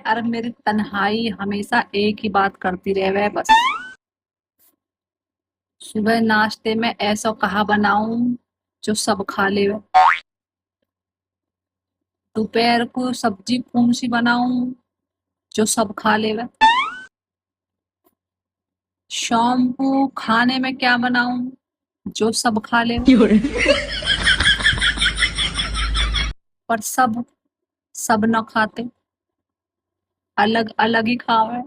और मेरी तन्हाई हमेशा एक ही बात करती रहे बस। सुबह नाश्ते में ऐसा कहा बनाऊं जो सब खा ले। दोपहर को सब्जी कौन सी बनाऊं जो सब खा ले। शाम को खाने में क्या बनाऊं जो सब खा ले। पर सब सब न खाते, अलग अलग ही खावे।